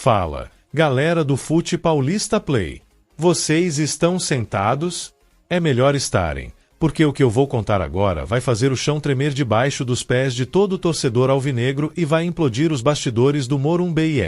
Fala, galera do Fute Paulista Play. Vocês estão sentados? É melhor estarem, porque o que eu vou contar agora vai fazer o chão tremer debaixo dos pés de todo torcedor alvinegro e vai implodir os bastidores do Morumbi.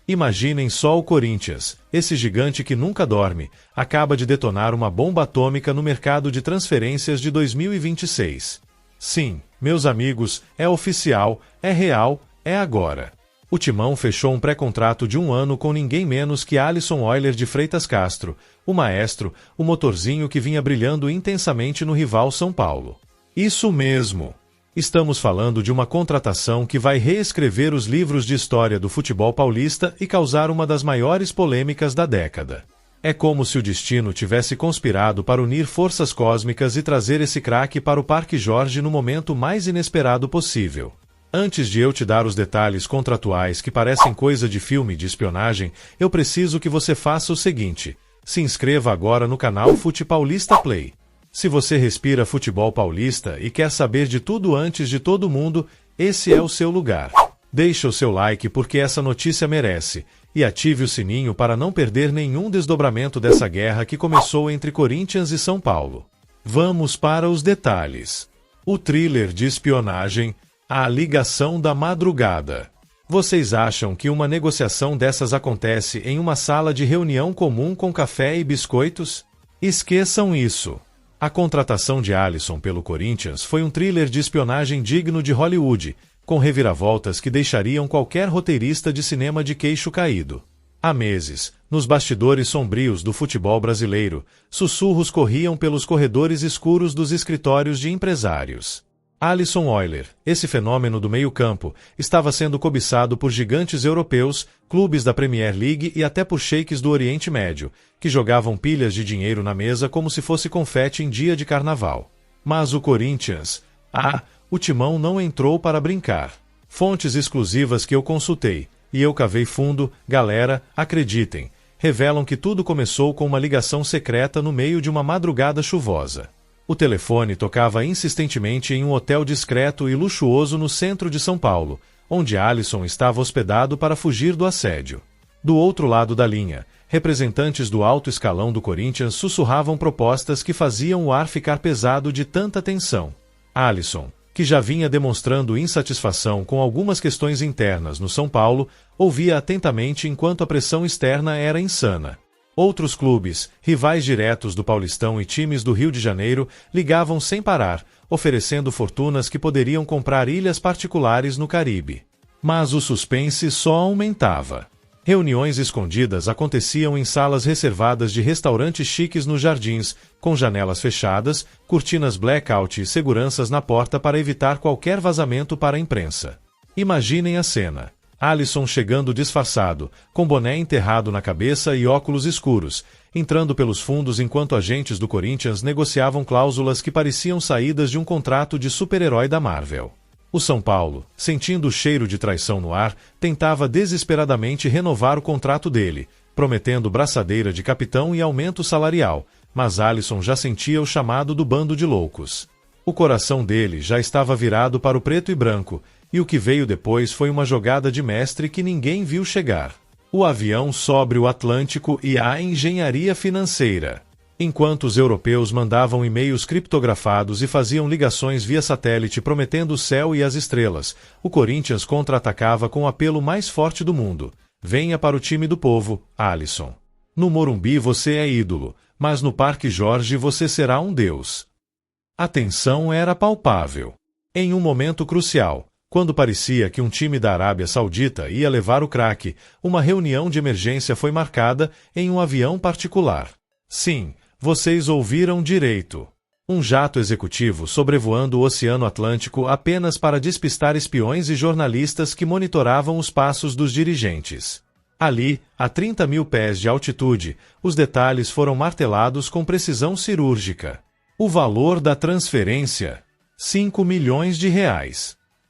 Imaginem só o Corinthians, esse gigante que nunca dorme, acaba de detonar uma bomba atômica no mercado de transferências de 2026. Sim, meus amigos, é oficial, é real, é agora. O Timão fechou um pré-contrato de 1 ano com ninguém menos que Alisson Euler de Freitas Castro, o maestro, o motorzinho que vinha brilhando intensamente no rival São Paulo. Isso mesmo! Estamos falando de uma contratação que vai reescrever os livros de história do futebol paulista e causar uma das maiores polêmicas da década. É como se o destino tivesse conspirado para unir forças cósmicas e trazer esse craque para o Parque Jorge no momento mais inesperado possível. Antes de eu te dar os detalhes contratuais que parecem coisa de filme de espionagem, eu preciso que você faça o seguinte: se inscreva agora no canal Fute Paulista Play. Se você respira futebol paulista e quer saber de tudo antes de todo mundo, esse é o seu lugar. Deixa o seu like porque essa notícia merece, e ative o sininho para não perder nenhum desdobramento dessa guerra que começou entre Corinthians e São Paulo. Vamos para os detalhes. O thriller de espionagem, a ligação da madrugada. Vocês acham que uma negociação dessas acontece em uma sala de reunião comum com café e biscoitos? Esqueçam isso. A contratação de Alisson pelo Corinthians foi um thriller de espionagem digno de Hollywood, com reviravoltas que deixariam qualquer roteirista de cinema de queixo caído. Há meses, nos bastidores sombrios do futebol brasileiro, sussurros corriam pelos corredores escuros dos escritórios de empresários. Alisson Euler, esse fenômeno do meio-campo, estava sendo cobiçado por gigantes europeus, clubes da Premier League e até por sheiks do Oriente Médio, que jogavam pilhas de dinheiro na mesa como se fosse confete em dia de carnaval. Mas o Corinthians... o Timão não entrou para brincar. Fontes exclusivas que eu consultei, e eu cavei fundo, galera, acreditem, revelam que tudo começou com uma ligação secreta no meio de uma madrugada chuvosa. O telefone tocava insistentemente em um hotel discreto e luxuoso no centro de São Paulo, onde Alisson estava hospedado para fugir do assédio. Do outro lado da linha, representantes do alto escalão do Corinthians sussurravam propostas que faziam o ar ficar pesado de tanta tensão. Alisson, que já vinha demonstrando insatisfação com algumas questões internas no São Paulo, ouvia atentamente enquanto a pressão externa era insana. Outros clubes, rivais diretos do Paulistão e times do Rio de Janeiro, ligavam sem parar, oferecendo fortunas que poderiam comprar ilhas particulares no Caribe. Mas o suspense só aumentava. Reuniões escondidas aconteciam em salas reservadas de restaurantes chiques nos jardins, com janelas fechadas, cortinas blackout e seguranças na porta para evitar qualquer vazamento para a imprensa. Imaginem a cena. Alisson chegando disfarçado, com boné enterrado na cabeça e óculos escuros, entrando pelos fundos enquanto agentes do Corinthians negociavam cláusulas que pareciam saídas de um contrato de super-herói da Marvel. O São Paulo, sentindo o cheiro de traição no ar, tentava desesperadamente renovar o contrato dele, prometendo braçadeira de capitão e aumento salarial, mas Alisson já sentia o chamado do bando de loucos. O coração dele já estava virado para o preto e branco, e o que veio depois foi uma jogada de mestre que ninguém viu chegar. O avião sobre o Atlântico e a engenharia financeira. Enquanto os europeus mandavam e-mails criptografados e faziam ligações via satélite prometendo o céu e as estrelas, o Corinthians contra-atacava com o apelo mais forte do mundo: venha para o time do povo, Alisson. No Morumbi você é ídolo, mas no Parque Jorge você será um deus. A tensão era palpável. Em um momento crucial, quando parecia que um time da Arábia Saudita ia levar o craque, uma reunião de emergência foi marcada em um avião particular. Sim, vocês ouviram direito. Um jato executivo sobrevoando o Oceano Atlântico apenas para despistar espiões e jornalistas que monitoravam os passos dos dirigentes. Ali, a 30 mil pés de altitude, os detalhes foram martelados com precisão cirúrgica. O valor da transferência: R$5 milhões.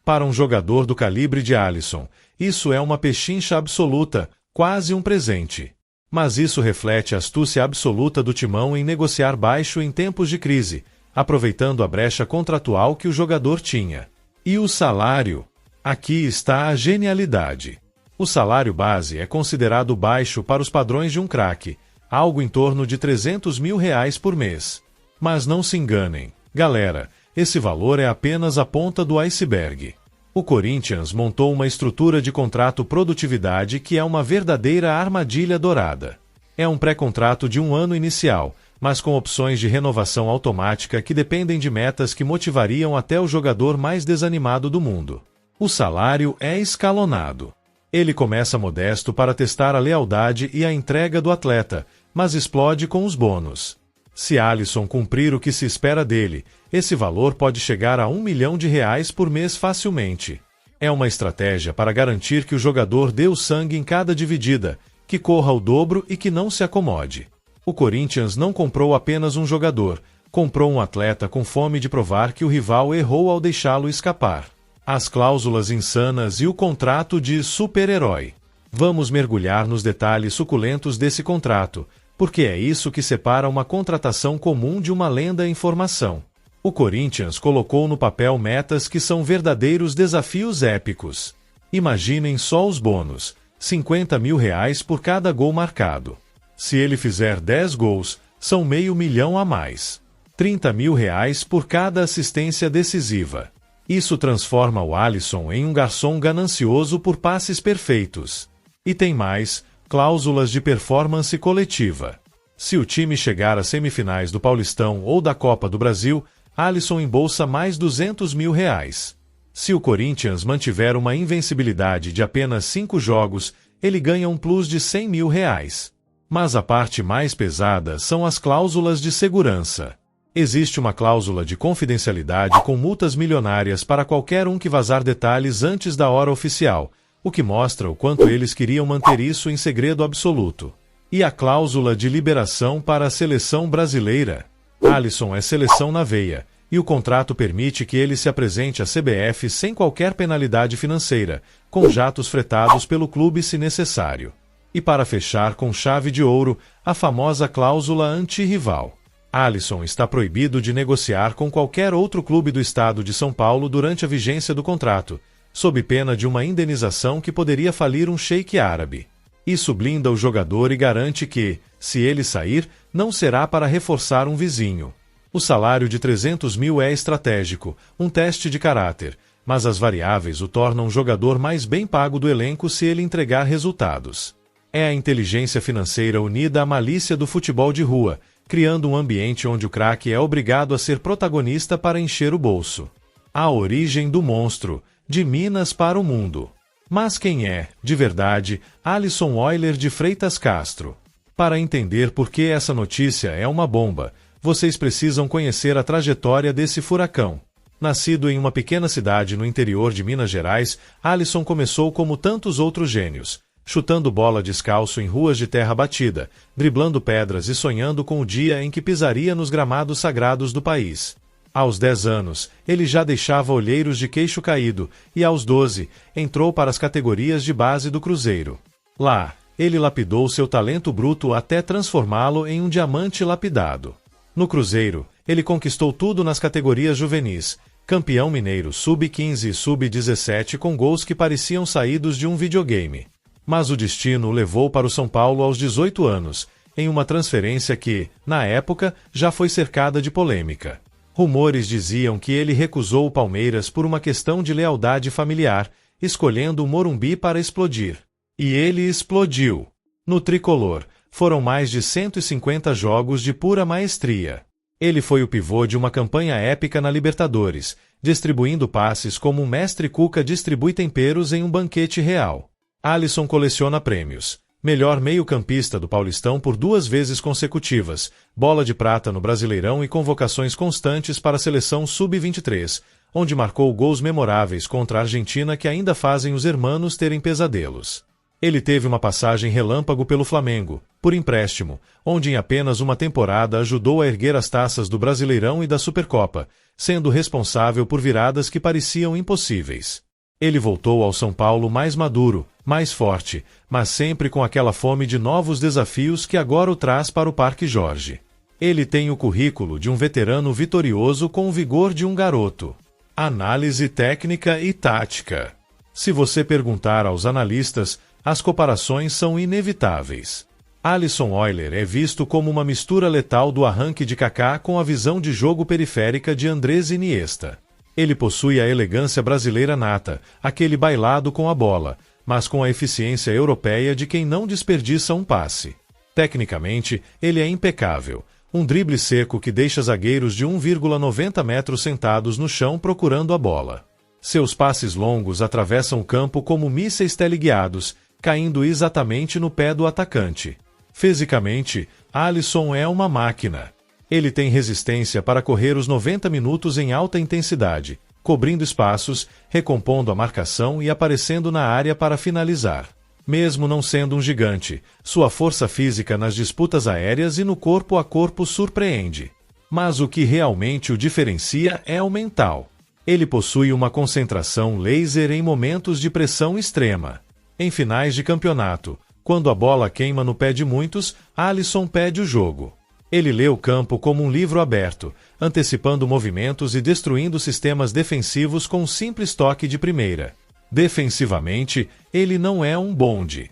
Para um jogador do calibre de Alisson, isso é uma pechincha absoluta, quase um presente. Mas isso reflete a astúcia absoluta do Timão em negociar baixo em tempos de crise, aproveitando a brecha contratual que o jogador tinha. E o salário? Aqui está a genialidade. O salário base é considerado baixo para os padrões de um craque, algo em torno de R$300 mil por mês. Mas não se enganem, galera, esse valor é apenas a ponta do iceberg. O Corinthians montou uma estrutura de contrato produtividade que é uma verdadeira armadilha dourada. É um pré-contrato de 1 ano inicial, mas com opções de renovação automática que dependem de metas que motivariam até o jogador mais desanimado do mundo. O salário é escalonado. Ele começa modesto para testar a lealdade e a entrega do atleta, mas explode com os bônus. Se Alisson cumprir o que se espera dele, esse valor pode chegar a R$1 milhão por mês facilmente. É uma estratégia para garantir que o jogador dê o sangue em cada dividida, que corra o dobro e que não se acomode. O Corinthians não comprou apenas um jogador, comprou um atleta com fome de provar que o rival errou ao deixá-lo escapar. As cláusulas insanas e o contrato de super-herói. Vamos mergulhar nos detalhes suculentos desse contrato, porque é isso que separa uma contratação comum de uma lenda em formação. O Corinthians colocou no papel metas que são verdadeiros desafios épicos. Imaginem só os bônus, R$50 mil por cada gol marcado. Se ele fizer 10 gols, são R$500 mil a mais. R$30 mil por cada assistência decisiva. Isso transforma o Alisson em um garçom ganancioso por passes perfeitos. E tem mais, cláusulas de performance coletiva. Se o time chegar às semifinais do Paulistão ou da Copa do Brasil, Alisson embolsa mais R$200 mil. Se o Corinthians mantiver uma invencibilidade de apenas 5 jogos, ele ganha um plus de R$100 mil. Mas a parte mais pesada são as cláusulas de segurança. Existe uma cláusula de confidencialidade com multas milionárias para qualquer um que vazar detalhes antes da hora oficial, o que mostra o quanto eles queriam manter isso em segredo absoluto. E a cláusula de liberação para a seleção brasileira. Alisson é seleção na veia, e o contrato permite que ele se apresente à CBF sem qualquer penalidade financeira, com jatos fretados pelo clube se necessário. E para fechar com chave de ouro, a famosa cláusula anti-rival. Alisson está proibido de negociar com qualquer outro clube do estado de São Paulo durante a vigência do contrato, sob pena de uma indenização que poderia falir um sheik árabe. Isso blinda o jogador e garante que, se ele sair, não será para reforçar um vizinho. O salário de R$300 mil é estratégico, um teste de caráter, mas as variáveis o tornam um jogador mais bem pago do elenco se ele entregar resultados. É a inteligência financeira unida à malícia do futebol de rua, criando um ambiente onde o craque é obrigado a ser protagonista para encher o bolso. A origem do monstro, de Minas para o mundo. Mas quem é, de verdade, Alisson Euler de Freitas Castro? Para entender por que essa notícia é uma bomba, vocês precisam conhecer a trajetória desse furacão. Nascido em uma pequena cidade no interior de Minas Gerais, Alisson começou como tantos outros gênios, chutando bola descalço em ruas de terra batida, driblando pedras e sonhando com o dia em que pisaria nos gramados sagrados do país. Aos 10 anos, ele já deixava olheiros de queixo caído e, aos 12, entrou para as categorias de base do Cruzeiro. Lá, ele lapidou seu talento bruto até transformá-lo em um diamante lapidado. No Cruzeiro, ele conquistou tudo nas categorias juvenis, campeão mineiro sub-15 e sub-17 com gols que pareciam saídos de um videogame. Mas o destino o levou para o São Paulo aos 18 anos, em uma transferência que, na época, já foi cercada de polêmica. Rumores diziam que ele recusou o Palmeiras por uma questão de lealdade familiar, escolhendo o Morumbi para explodir. E ele explodiu. No tricolor, foram mais de 150 jogos de pura maestria. Ele foi o pivô de uma campanha épica na Libertadores, distribuindo passes como um mestre Cuca distribui temperos em um banquete real. Alisson coleciona prêmios. Melhor meio-campista do Paulistão por 2 vezes consecutivas, bola de prata no Brasileirão e convocações constantes para a seleção sub-23, onde marcou gols memoráveis contra a Argentina que ainda fazem os hermanos terem pesadelos. Ele teve uma passagem relâmpago pelo Flamengo, por empréstimo, onde em apenas uma temporada ajudou a erguer as taças do Brasileirão e da Supercopa, sendo responsável por viradas que pareciam impossíveis. Ele voltou ao São Paulo mais maduro, mais forte, mas sempre com aquela fome de novos desafios que agora o traz para o Parque Jorge. Ele tem o currículo de um veterano vitorioso com o vigor de um garoto. Análise técnica e tática. Se você perguntar aos analistas As comparações são inevitáveis. Alisson Euler é visto como uma mistura letal do arranque de Kaká com a visão de jogo periférica de Andrés Iniesta. Ele possui a elegância brasileira nata, aquele bailado com a bola, mas com a eficiência europeia de quem não desperdiça um passe. Tecnicamente, ele é impecável. Um drible seco que deixa zagueiros de 1,90 metros sentados no chão procurando a bola. Seus passes longos atravessam o campo como mísseis teleguiados, caindo exatamente no pé do atacante. Fisicamente, Alisson é uma máquina. Ele tem resistência para correr os 90 minutos em alta intensidade, cobrindo espaços, recompondo a marcação e aparecendo na área para finalizar. Mesmo não sendo um gigante, sua força física nas disputas aéreas e no corpo a corpo surpreende. Mas o que realmente o diferencia é o mental. Ele possui uma concentração laser em momentos de pressão extrema. Em finais de campeonato, quando a bola queima no pé de muitos, Alisson pede o jogo. Ele lê o campo como um livro aberto, antecipando movimentos e destruindo sistemas defensivos com um simples toque de primeira. Defensivamente, ele não é um bonde.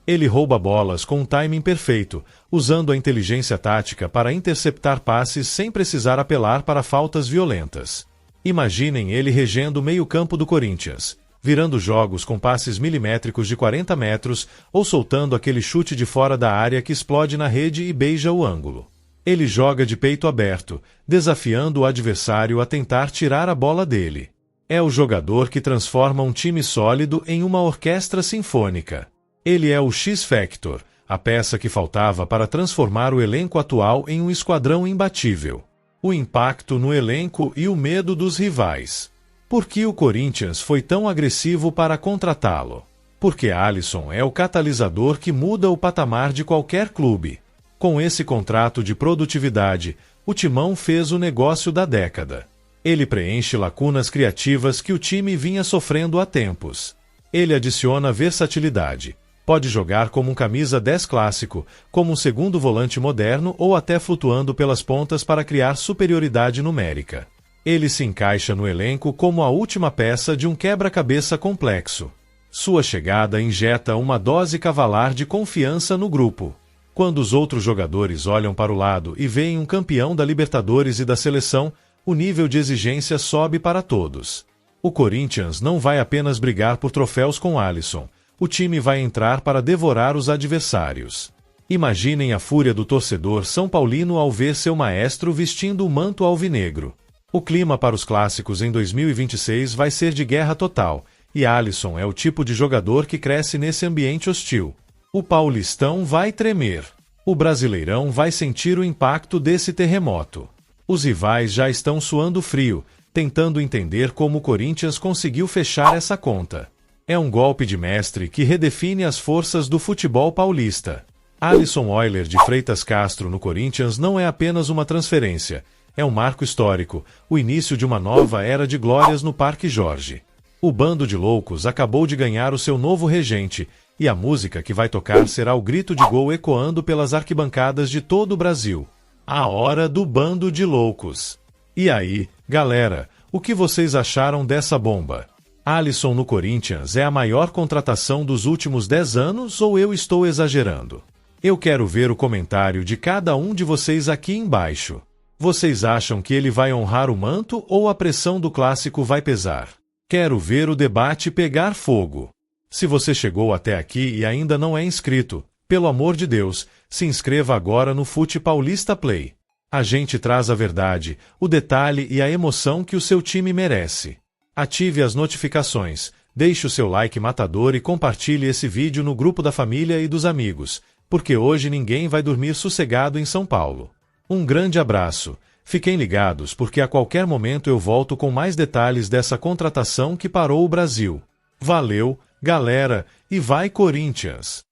Ele rouba bolas com um timing perfeito, usando a inteligência tática para interceptar passes sem precisar apelar para faltas violentas. Imaginem ele regendo o meio-campo do Corinthians, virando jogos com passes milimétricos de 40 metros ou soltando aquele chute de fora da área que explode na rede e beija o ângulo. Ele joga de peito aberto, desafiando o adversário a tentar tirar a bola dele. É o jogador que transforma um time sólido em uma orquestra sinfônica. Ele é o X-Factor, a peça que faltava para transformar o elenco atual em um esquadrão imbatível. O impacto no elenco e o medo dos rivais. Por que o Corinthians foi tão agressivo para contratá-lo? Porque Alisson é o catalisador que muda o patamar de qualquer clube. Com esse contrato de produtividade, o Timão fez o negócio da década. Ele preenche lacunas criativas que o time vinha sofrendo há tempos. Ele adiciona versatilidade. Pode jogar como um camisa 10 clássico, como um segundo volante moderno ou até flutuando pelas pontas para criar superioridade numérica. Ele se encaixa no elenco como a última peça de um quebra-cabeça complexo. Sua chegada injeta uma dose cavalar de confiança no grupo. Quando os outros jogadores olham para o lado e veem um campeão da Libertadores e da seleção, o nível de exigência sobe para todos. O Corinthians não vai apenas brigar por troféus com Alisson. O time vai entrar para devorar os adversários. Imaginem a fúria do torcedor são paulino ao ver seu maestro vestindo o manto alvinegro. O clima para os clássicos em 2026 vai ser de guerra total, e Alisson é o tipo de jogador que cresce nesse ambiente hostil. O Paulistão vai tremer. O Brasileirão vai sentir o impacto desse terremoto. Os rivais já estão suando frio, tentando entender como o Corinthians conseguiu fechar essa conta. É um golpe de mestre que redefine as forças do futebol paulista. Alisson Euler de Freitas Castro no Corinthians não é apenas uma transferência. É um marco histórico, o início de uma nova era de glórias no Parque Jorge. O Bando de Loucos acabou de ganhar o seu novo regente, e a música que vai tocar será o grito de gol ecoando pelas arquibancadas de todo o Brasil. A hora do Bando de Loucos. E aí, galera, o que vocês acharam dessa bomba? Alisson no Corinthians é a maior contratação dos últimos 10 anos ou eu estou exagerando? Eu quero ver o comentário de cada um de vocês aqui embaixo. Vocês acham que ele vai honrar o manto ou a pressão do clássico vai pesar? Quero ver o debate pegar fogo. Se você chegou até aqui e ainda não é inscrito, pelo amor de Deus, se inscreva agora no Fute Paulista Play. A gente traz a verdade, o detalhe e a emoção que o seu time merece. Ative as notificações, deixe o seu like matador e compartilhe esse vídeo no grupo da família e dos amigos, porque hoje ninguém vai dormir sossegado em São Paulo. Um grande abraço, fiquem ligados porque a qualquer momento eu volto com mais detalhes dessa contratação que parou o Brasil. Valeu, galera, e vai Corinthians!